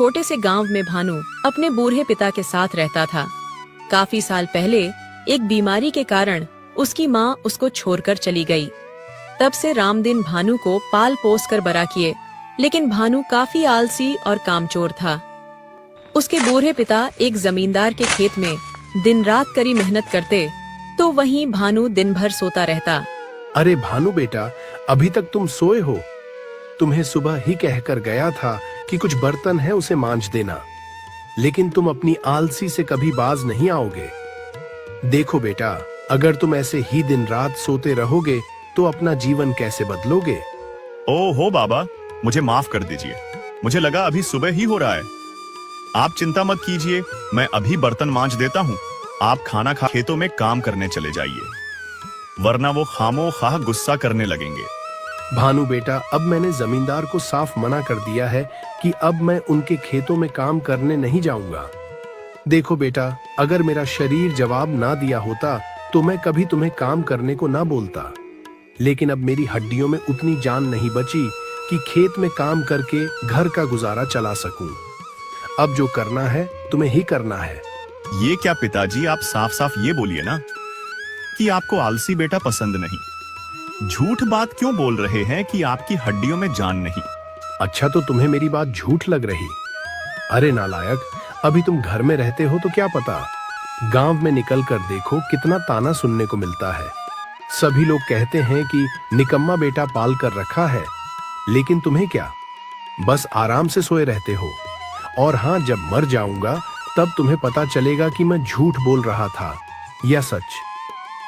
छोटे से गांव में भानु अपने बूढ़े पिता के साथ रहता था। काफी साल पहले एक बीमारी के कारण उसकी माँ उसको छोड़कर चली गई। तब से रामदिन भानु को पाल पोस कर बड़ा किए, लेकिन भानु काफी आलसी और कामचोर था। उसके बूढ़े पिता एक जमींदार के खेत में दिन रात कड़ी मेहनत करते, तो वहीं भानु दिन भर सोता रहता। अरे भानु बेटा, अभी तक तुम सोए हो? तुम्हें सुबह ही कहकर गया था कि कुछ बर्तन है उसे मांज देना, लेकिन तुम अपनी आलसी से कभी बाज नहीं आओगे। देखो बेटा, अगर तुम ऐसे ही दिन रात सोते रहोगे तो अपना जीवन कैसे बदलोगे? ओहो बाबा, मुझे माफ कर दीजिए। मुझे लगा अभी सुबह ही हो रहा है। आप चिंता मत कीजिए, मैं अभी बर्तन मांज देता हूँ। आप खाना खा खेतों में काम करने चले जाइए, वरना वो खामोखाह गुस्सा करने लगेंगे। भानु बेटा, अब मैंने जमींदार को साफ मना कर दिया है कि अब मैं उनके खेतों में काम करने नहीं जाऊंगा। देखो बेटा, अगर मेरा शरीर जवाब ना दिया होता तो मैं कभी तुम्हें काम करने को ना बोलता, लेकिन अब मेरी हड्डियों में उतनी जान नहीं बची कि खेत में काम करके घर का गुजारा चला सकूं। अब जो करना है तुम्हें ही करना है। ये क्या पिताजी, आप साफ साफ ये बोलिए ना कि आपको आलसी बेटा पसंद नहीं। झूठ बात क्यों बोल रहे हैं कि आपकी हड्डियों में जान नहीं? अच्छा, तो तुम्हें मेरी बात झूठ लग रही? अरे नालायक, अभी तुम घर में रहते हो तो क्या पता, गांव में निकल कर देखो कितना ताना सुनने को मिलता है। सभी लोग कहते हैं कि निकम्मा बेटा पाल कर रखा है, लेकिन तुम्हें क्या, बस आराम से सोए रहते हो। और हाँ, जब मर जाऊंगा तब तुम्हें पता चलेगा कि मैं झूठ बोल रहा था या सच।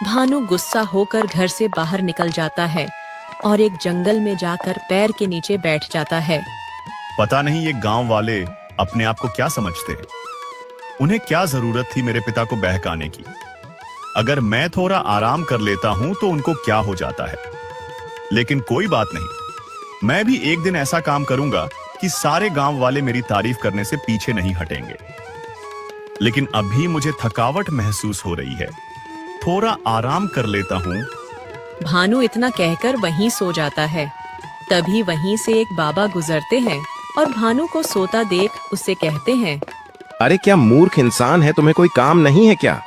भानु गुस्सा होकर घर से बाहर निकल जाता है और एक जंगल में जाकर पैर के नीचे बैठ जाता है। पता नहीं ये गांव वाले अपने आप को क्या समझते हैं। उन्हें क्या जरूरत थी मेरे पिता को बहकाने की? अगर मैं थोड़ा आराम कर लेता हूं तो उनको क्या हो जाता है। लेकिन कोई बात नहीं, मैं भी एक दिन ऐसा काम करूंगा कि सारे गांव वाले मेरी तारीफ करने से पीछे नहीं हटेंगे। लेकिन अभी मुझे थकावट महसूस हो रही है, थोड़ा आराम कर लेता हूँ। भानु इतना कहकर वहीं सो जाता है। तभी वहीं से एक बाबा गुजरते हैं और भानु को सोता देख उससे कहते हैं, अरे क्या मूर्ख इंसान है, तुम्हें कोई काम नहीं है क्या?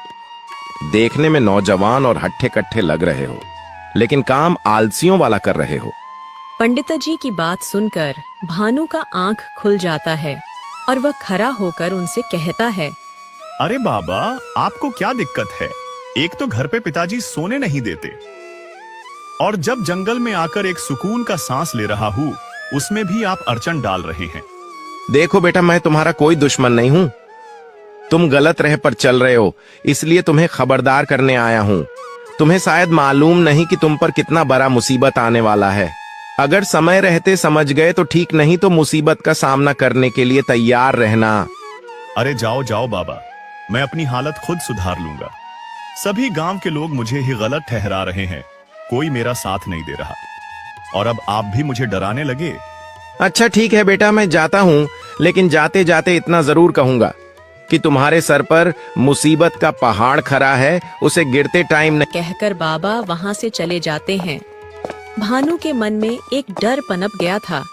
देखने में नौजवान और हट्ठे कट्ठे लग रहे हो, लेकिन काम आलसियों वाला कर रहे हो। पंडित जी की बात सुनकर भानु का आंख खुल जाता है और वह खड़ा होकर उनसे कहता है, अरे बाबा, आपको क्या दिक्कत है? एक तो घर पे पिताजी सोने नहीं देते, और जब जंगल में आकर एक सुकून का सांस ले रहा हूँ, उसमें भी आप अड़चन डाल रहे हैं। देखो बेटा, मैं तुम्हारा कोई दुश्मन नहीं हूँ। तुम गलत राह पर चल रहे हो, इसलिए तुम्हें खबरदार करने आया हूँ। तुम्हें शायद मालूम नहीं कि तुम पर कितना बड़ा मुसीबत आने वाला है। अगर समय रहते समझ गए तो ठीक, नहीं तो मुसीबत का सामना करने के लिए तैयार रहना। अरे जाओ जाओ बाबा, मैं अपनी हालत खुद सुधार लूंगा। सभी गांव के लोग मुझे ही गलत ठहरा रहे हैं, कोई मेरा साथ नहीं दे रहा, और अब आप भी मुझे डराने लगे। अच्छा ठीक है बेटा, मैं जाता हूँ, लेकिन जाते जाते इतना जरूर कहूंगा कि तुम्हारे सर पर मुसीबत का पहाड़ खड़ा है, उसे गिरते टाइम नहीं। कहकर बाबा वहां से चले जाते हैं। भानु के मन में एक डर पनप गया था।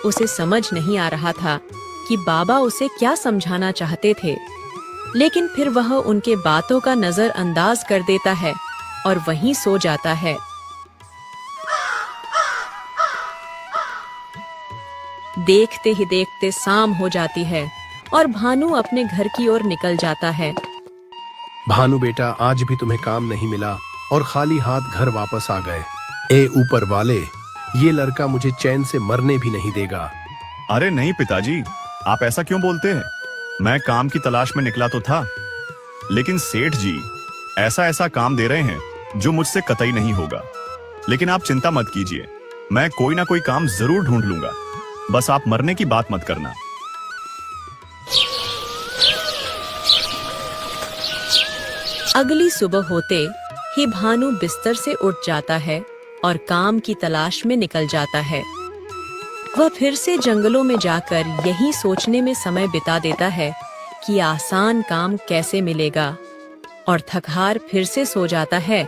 उसे समझ नहीं आ रहा था कि बाबा उसे क्या समझाना चाहते थे, लेकिन फिर वह उनके बातों का नजरअंदाज कर देता है और वहीं सो जाता है। देखते ही देखते शाम हो जाती है और भानु अपने घर की ओर निकल जाता है। भानु बेटा, आज भी तुम्हें काम नहीं मिला और खाली हाथ घर वापस आ गए। ए ऊपर वाले, ये लड़का मुझे चैन से मरने भी नहीं देगा। अरे नहीं पिताजी, आप ऐसा क्यों बोलते हैं? मैं काम की तलाश में निकला तो था, लेकिन सेठ जी ऐसा ऐसा काम दे रहे हैं जो मुझसे कतई नहीं होगा। लेकिन आप चिंता मत कीजिए, मैं कोई ना कोई काम जरूर ढूंढ लूंगा, बस आप मरने की बात मत करना। अगली सुबह होते ही भानु बिस्तर से उठ जाता है और काम की तलाश में निकल जाता है। वह फिर से जंगलों में जाकर यही सोचने में समय बिता देता है कि आसान काम कैसे मिलेगा, और थकहार फिर से सो जाता है।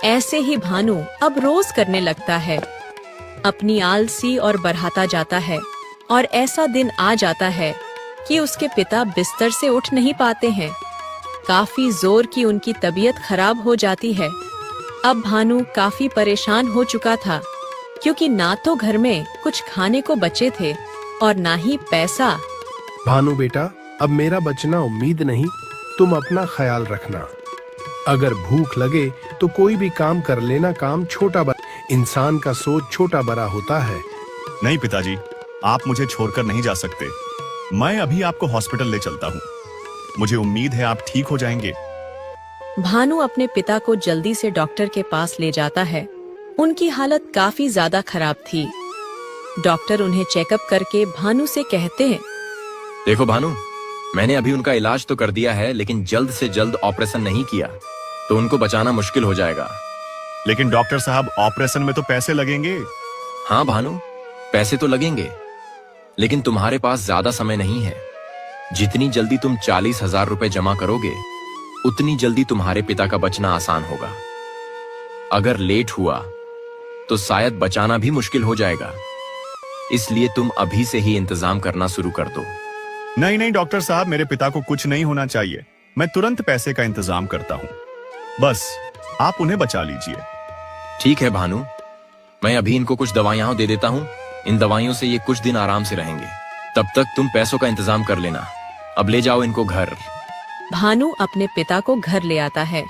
ऐसे ही भानु अब रोज करने लगता है, अपनी आलसी और बढ़ाता जाता है, और ऐसा दिन आ जाता है कि उसके पिता बिस्तर से उठ नहीं पाते हैं। काफी जोर की उनकी तबीयत खराब हो जाती है। अब भानु काफी परेशान हो चुका था, क्योंकि ना तो घर में कुछ खाने को बचे थे और ना ही पैसा। भानु बेटा, अब मेरा बचना उम्मीद नहीं, तुम अपना ख्याल रखना। अगर भूख लगे तो कोई भी काम कर लेना, काम छोटा बड़ा, इंसान का सोच छोटा बड़ा होता है। नहीं पिताजी, आप मुझे छोड़कर नहीं जा सकते। मैं अभी आपको हॉस्पिटल ले चलता हूँ। मुझे उम्मीद है आप ठीक हो जाएंगे। भानु अपने पिता को जल्दी से डॉक्टर के पास ले जाता है। उनकी हालत काफी ज्यादा खराब थी। डॉक्टर उन्हें चेकअप करके भानु से कहते हैं, देखो भानु, मैंने अभी उनका इलाज तो कर दिया है, लेकिन जल्द से जल्द ऑपरेशन नहीं किया तो उनको बचाना मुश्किल हो जाएगा। लेकिन डॉक्टर साहब, ऑपरेशन में तो पैसे लगेंगे। हाँ भानु, पैसे तो लगेंगे, लेकिन तुम्हारे पास ज्यादा समय नहीं है। जितनी जल्दी तुम 40,000 रुपए जमा करोगे, उतनी जल्दी तुम्हारे पिता का बचना आसान होगा। अगर लेट हुआ तो शायद बचाना भी मुश्किल हो जाएगा। इसलिए तुम अभी से ही इंतजाम करना शुरू कर दो। नहीं नहीं डॉक्टर साहब, मेरे पिता को कुछ नहीं होना चाहिए। मैं तुरंत पैसे का इंतजाम करता हूँ। बस आप उन्हें बचा लीजिए। ठीक है भानु, मैं अभी इनको कुछ दवाइयां दे देता हूँ। इन दवाइयों से ये कुछ दिन आराम से रहेंगे। तब तक तुम पैसों का इंतजाम कर लेना। अब ले जाओ इनको घर। भानु अपने पिता को घर ले आता है।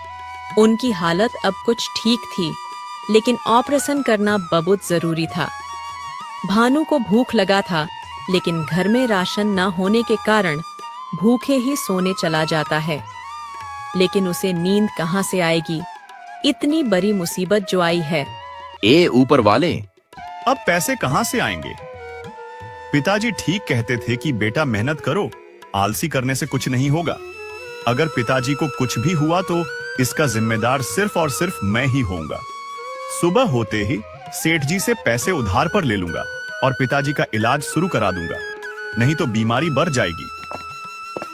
उनकी हालत अब कुछ ठीक थी, लेकिन ऑपरेशन करना बहुत जरूरी था। भानु को भूख लगा था, लेकिन घर में राशन न होने के कारण भूखे ही सोने चला जाता है। लेकिन उसे नींद कहाँ से आएगी? इतनी बड़ी मुसीबत जो आई है। ए ऊपर वाले, अब पैसे कहाँ से आएंगे? पिताजी ठीक कहते थे कि बेटा मेहनत करो, आलसी करने से कुछ नहीं होगा। अगर पिताजी को कुछ भी हुआ तो इसका जिम्मेदार सिर्फ और सिर्फ मैं ही होऊंगा। सुबह होते ही सेठ जी से पैसे उधार पर ले लूंगा और पिताजी का इलाज शुरू करा दूंगा, नहीं तो बीमारी बढ़ जाएगी।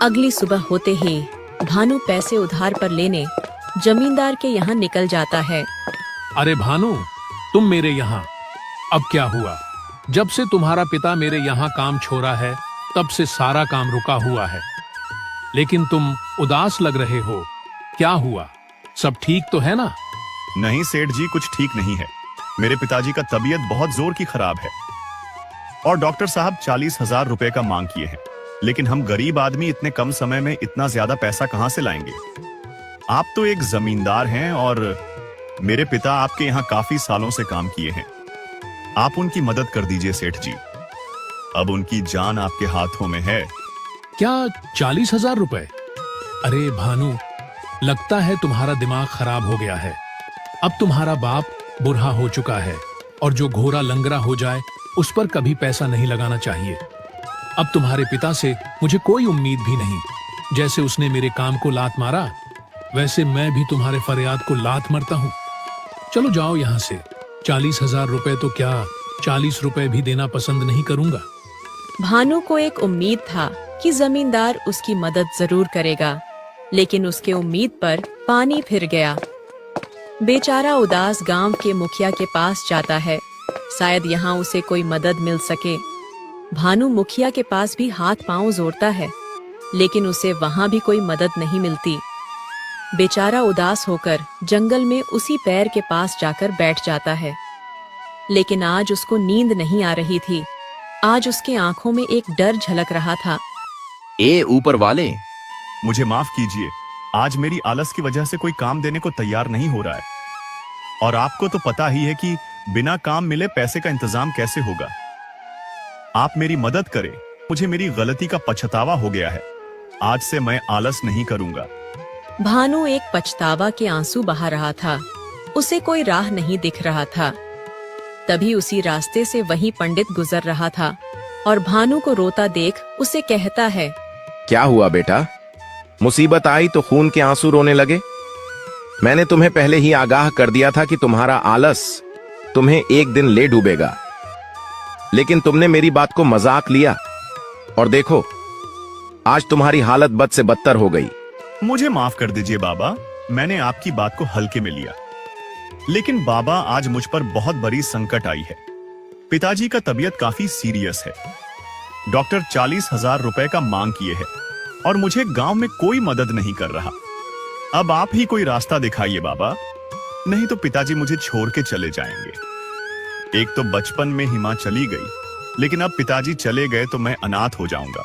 अगली सुबह होते ही भानु पैसे उधार पर लेने जमींदार के यहाँ निकल जाता है। अरे भानु, तुम मेरे यहाँ? अब क्या हुआ? जब से तुम्हारा पिता मेरे यहाँ काम छोड़ा है, तब से सारा काम रुका हुआ है। लेकिन तुम उदास लग रहे हो, क्या हुआ? सब ठीक तो है ना? नहीं सेठ जी, कुछ ठीक नहीं है। मेरे पिताजी का तबीयत बहुत जोर की खराब है और डॉक्टर साहब 40,000 रुपए का मांग किए हैं। लेकिन हम गरीब आदमी इतने कम समय में इतना ज्यादा पैसा कहां से लाएंगे? आप तो एक जमींदार हैं और मेरे पिता आपके यहाँ काफी सालों से काम किए हैं। आप उनकी मदद कर दीजिए सेठ जी। अब उनकी जान आपके हाथों में है। क्या 40,000 रुपए? अरे भानु, लगता है तुम्हारा दिमाग खराब हो गया है। अब तुम्हारा बाप बुढ़ा हो चुका है और जो घोड़ा लंगड़ा हो जाए उस पर कभी पैसा नहीं लगाना चाहिए। अब तुम्हारे पिता से मुझे कोई उम्मीद भी नहीं। जैसे उसने मेरे काम को लात मारा, वैसे मैं भी तुम्हारे फरियाद को लात मारता हूँ। चलो जाओ यहाँ से। 40,000 रुपए तो क्या, 40 रुपए भी देना पसंद नहीं करूंगा। भानु को एक उम्मीद था कि जमींदार उसकी मदद जरूर करेगा, लेकिन उसके उम्मीद पर पानी फिर गया। बेचारा उदास गांव के मुखिया के पास जाता है, शायद यहाँ उसे कोई मदद मिल सके। भानु मुखिया के पास भी हाथ पांव जोड़ता है, लेकिन उसे वहां भी कोई मदद नहीं मिलती। बेचारा उदास होकर जंगल में उसी पैर के पास जाकर बैठ जाता है। लेकिन आज उसको नींद नहीं आ रही थी। आज उसके आंखों में एक डर झलक रहा था। ए ऊपर वाले, मुझे माफ कीजिए, आज मेरी आलस की वजह से कोई काम देने को तैयार नहीं हो रहा है। और आपको तो पता ही है कि बिना काम मिले पैसे का इंतजाम कैसे होगा। आप मेरी मदद करें, मुझे मेरी गलती का पछतावा हो गया है। आज से मैं आलस नहीं करूंगा। भानु एक पछतावा के आंसू बहा रहा था। उसे कोई राह नहीं दिख रहा था। तभी उसी रास्ते से वही पंडित गुजर रहा था और भानु को रोता देख उसे कहता है, क्या हुआ बेटा? मुसीबत आई तो खून के आंसू रोने लगे? मैंने तुम्हें पहले ही आगाह कर दिया था कि तुम्हारा आलस तुम्हें एक दिन ले डूबेगा, लेकिन तुमने मेरी बात को मजाक लिया और देखो आज तुम्हारी हालत बद से बदतर हो गई। मुझे माफ कर दीजिए बाबा, मैंने आपकी बात को हल्के में लिया। लेकिन बाबा, आज मुझ पर बहुत बड़ी संकट आई है। पिताजी का तबीयत काफी सीरियस है। डॉक्टर 40,000 रुपए का मांग किए है और मुझे गांव में कोई मदद नहीं कर रहा। अब आप ही कोई रास्ता दिखाइए बाबा, नहीं तो पिताजी मुझे छोड़ के चले जाएंगे। एक तो बचपन में ही मां चली गई, लेकिन अब पिताजी चले गए तो मैं अनाथ हो जाऊंगा।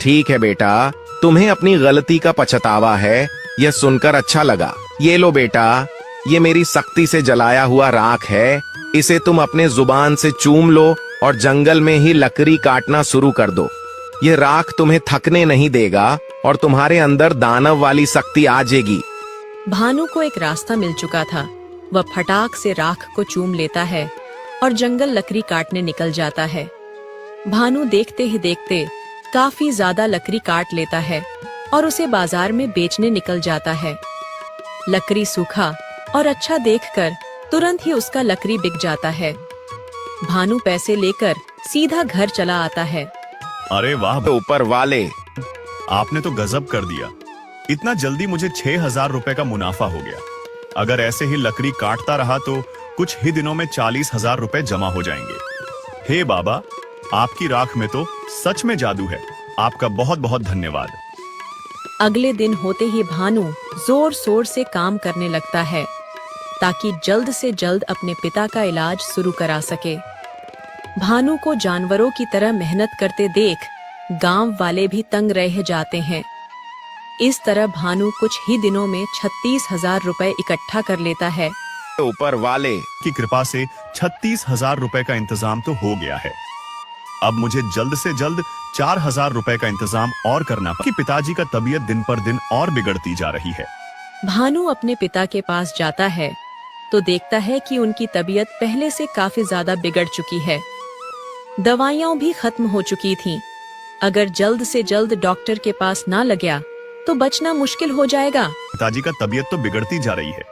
ठीक है बेटा, तुम्हें अपनी गलती का पछतावा है, यह सुनकर अच्छा लगा। ये लो बेटा, ये मेरी सख्ती से जलाया हुआ राख है, इसे तुम अपने जुबान से चूम लो और जंगल में ही लकड़ी काटना शुरू कर दो। ये राख तुम्हें थकने नहीं देगा और तुम्हारे अंदर दानव वाली शक्ति आ जाएगी। भानु को एक रास्ता मिल चुका था। वह फटाक से राख को चूम लेता है और जंगल लकड़ी काटने निकल जाता है। भानु देखते ही देखते काफी ज्यादा लकड़ी काट लेता है और उसे बाजार में बेचने निकल जाता है। लकड़ी सूखा और अच्छा देखकर तुरंत ही उसका लकड़ी बिक जाता है। भानु पैसे लेकर सीधा घर चला आता है। अरे वाह, ऊपर वाले, आपने तो गजब कर दिया। इतना जल्दी मुझे 6,000 रुपए का मुनाफा हो गया। अगर ऐसे ही लकड़ी काटता रहा तो कुछ ही दिनों में 40,000 रुपए जमा हो जाएंगे। हे बाबा, आपकी राख में तो सच में जादू है। आपका बहुत बहुत धन्यवाद। अगले दिन होते ही भानु जोर शोर से काम करने लगता है ताकि जल्द से जल्द अपने पिता का इलाज शुरू करा सके। भानु को जानवरों की तरह मेहनत करते देख गांव वाले भी तंग रह जाते हैं। इस तरह भानु कुछ ही दिनों में 36,000 रुपए इकट्ठा कर लेता है। ऊपर वाले की कृपा से 36,000 रुपए का इंतजाम तो हो गया है। अब मुझे जल्द से जल्द 4,000 रुपए का इंतजाम और करना कि पिताजी का तबीयत दिन पर दिन और बिगड़ती जा रही है। भानु अपने पिता के पास जाता है तो देखता है कि उनकी तबीयत पहले से काफी ज्यादा बिगड़ चुकी है। दवाइयां भी खत्म हो चुकी थीं। अगर जल्द से जल्द डॉक्टर के पास ना लगा तो बचना मुश्किल हो जाएगा। पिताजी का तबीयत तो बिगड़ती जा रही है,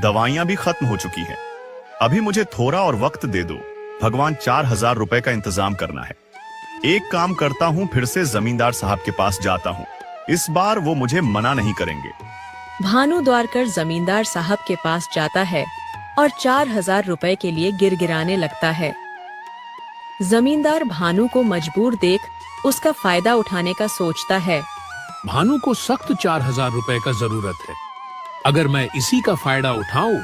दवाइयां भी खत्म हो चुकी हैं। अभी मुझे थोड़ा और वक्त दे दो, भगवान 4,000 रुपए का इंतजाम करना है। एक काम करता हूँ, फिर से जमींदार साहब के पास जाता हूँ। इस बार वो मुझे मना नहीं करेंगे। भानु द्वारकर जमींदार साहब के पास जाता है और 4,000 रुपए के लिए गिड़गिड़ाने लगता है। जमींदार भानु को मजबूर देख उसका फायदा उठाने का सोचता है। भानु को सख्त 4,000 रुपए का जरूरत है। अगर मैं इसी का फायदा उठाऊं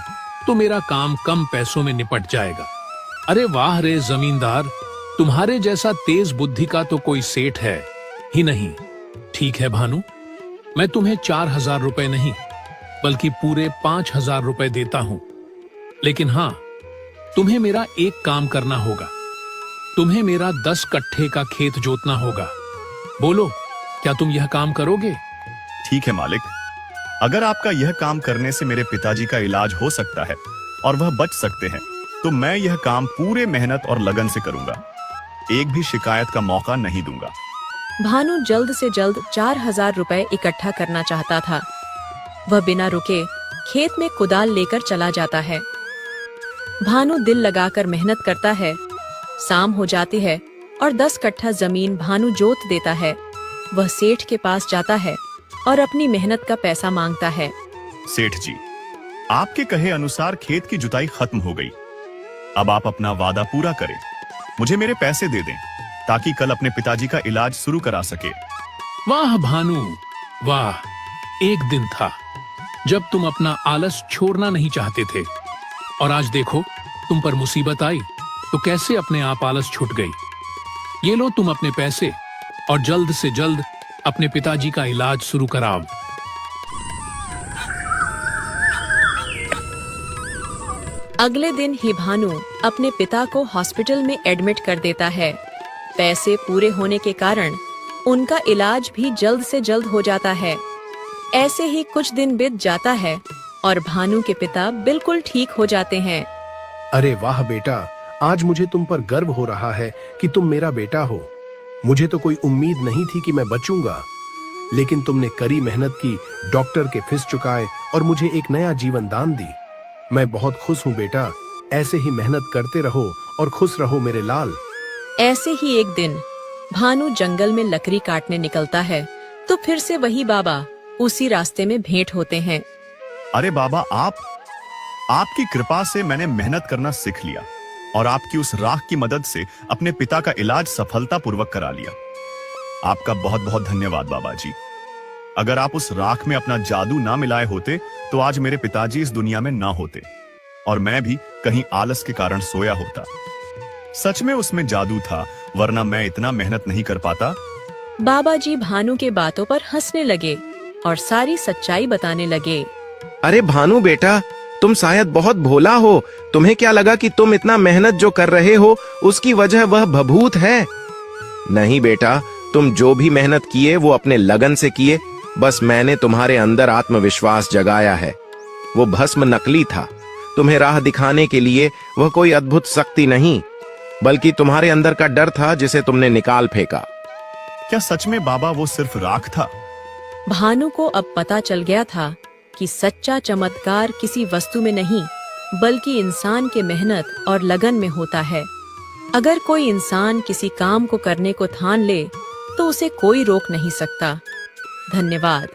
तो मेरा काम कम पैसों में निपट जाएगा। अरे वाह रे जमींदार, तुम्हारे जैसा तेज बुद्धि का तो कोई सेठ है ही नहीं। ठीक है भानु, मैं तुम्हें 4,000 रुपए नहीं बल्कि पूरे 5,000 रुपए देता हूं। लेकिन हाँ, तुम्हें मेरा एक काम करना होगा। तुम्हें मेरा 10 कट्ठे का खेत जोतना होगा। बोलो, क्या तुम यह काम करोगे? ठीक है मालिक, अगर आपका यह काम करने से मेरे पिताजी का इलाज हो सकता है और वह बच सकते हैं तो मैं यह काम पूरे मेहनत और लगन से करूंगा। एक भी शिकायत का मौका नहीं दूंगा। भानु जल्द से जल्द 4,000 रुपए इकट्ठा करना चाहता था। वह बिना रुके खेत में कुदाल लेकर चला जाता है। भानु दिल लगाकर मेहनत करता है। शाम हो जाती है और 10 कट्ठा जमीन भानु जोत देता है। वह सेठ के पास जाता है और अपनी मेहनत का पैसा मांगता है। सेठ जी, आपके कहे अनुसार खेत की जुताई खत्म हो गई। अब आप अपना वादा पूरा करें, मुझे मेरे पैसे दे दें ताकि कल अपने पिताजी का इलाज शुरू करा सके। वाह भानु, वाह। एक दिन था जब तुम अपना आलस छोड़ना नहीं चाहते थे और आज देखो तुम पर मुसीबत आई तो कैसे अपने आप आलस छूट गई। ये लो तुम अपने पैसे और जल्द से जल्द अपने पिताजी का इलाज शुरू कराओ। अगले दिन ही भानु अपने पिता को हॉस्पिटल में एडमिट कर देता है। पैसे पूरे होने के कारण उनका इलाज भी जल्द से जल्द हो जाता है। ऐसे ही कुछ दिन बीत जाता है और भानु के पिता बिल्कुल ठीक हो जाते हैं। अरे वाह बेटा, आज मुझे तुम पर गर्व हो रहा है कि तुम मेरा बेटा हो। मुझे तो कोई उम्मीद नहीं थी कि मैं बचूंगा, लेकिन तुमने कड़ी मेहनत की, डॉक्टर के फीस चुकाए और मुझे एक नया जीवन दान दी। मैं बहुत खुश हूँ बेटा। ऐसे ही मेहनत करते रहो और खुश रहो मेरे लाल। ऐसे ही एक दिन भानु जंगल में लकड़ी काटने निकलता है तो फिर से वही बाबा उसी रास्ते में भेंट होते हैं। अरे बाबा, आपकी कृपा से मैंने मेहनत करना सीख लिया और आपकी उस राख की मदद से अपने पिता का इलाज सफलतापूर्वक करा लिया। आपका बहुत बहुत धन्यवाद बाबा जी। अगर आप उस राख में अपना जादू ना मिलाए होते तो आज मेरे पिताजी इस दुनिया में ना होते और मैं भी कहीं आलस के कारण सोया होता। सच में उसमें जादू था, वरना मैं इतना मेहनत नहीं कर पाता। बाबा जी भानु के बातों पर हंसने लगे और सारी सच्चाई बताने लगे। अरे भानु बेटा, तुम शायद बहुत भोला हो। तुम्हें क्या लगा कि तुम इतना मेहनत जो कर रहे हो उसकी वजह वह भभूत है? नहीं बेटा, तुम जो भी मेहनत किए वो अपने लगन से किए। बस मैंने तुम्हारे अंदर आत्मविश्वास जगाया है। वो भस्म नकली था। तुम्हें राह दिखाने के लिए वह कोई अद्भुत शक्ति नहीं, बल्कि तुम्हारे अंदर का डर था जिसे तुमने निकाल फेंका। क्या सच में बाबा वो सिर्फ राख था? भानु को अब पता चल गया था कि सच्चा चमत्कार किसी वस्तु में नहीं बल्कि इंसान के मेहनत और लगन में होता है। अगर कोई इंसान किसी काम को करने को ठान ले तो उसे कोई रोक नहीं सकता। धन्यवाद।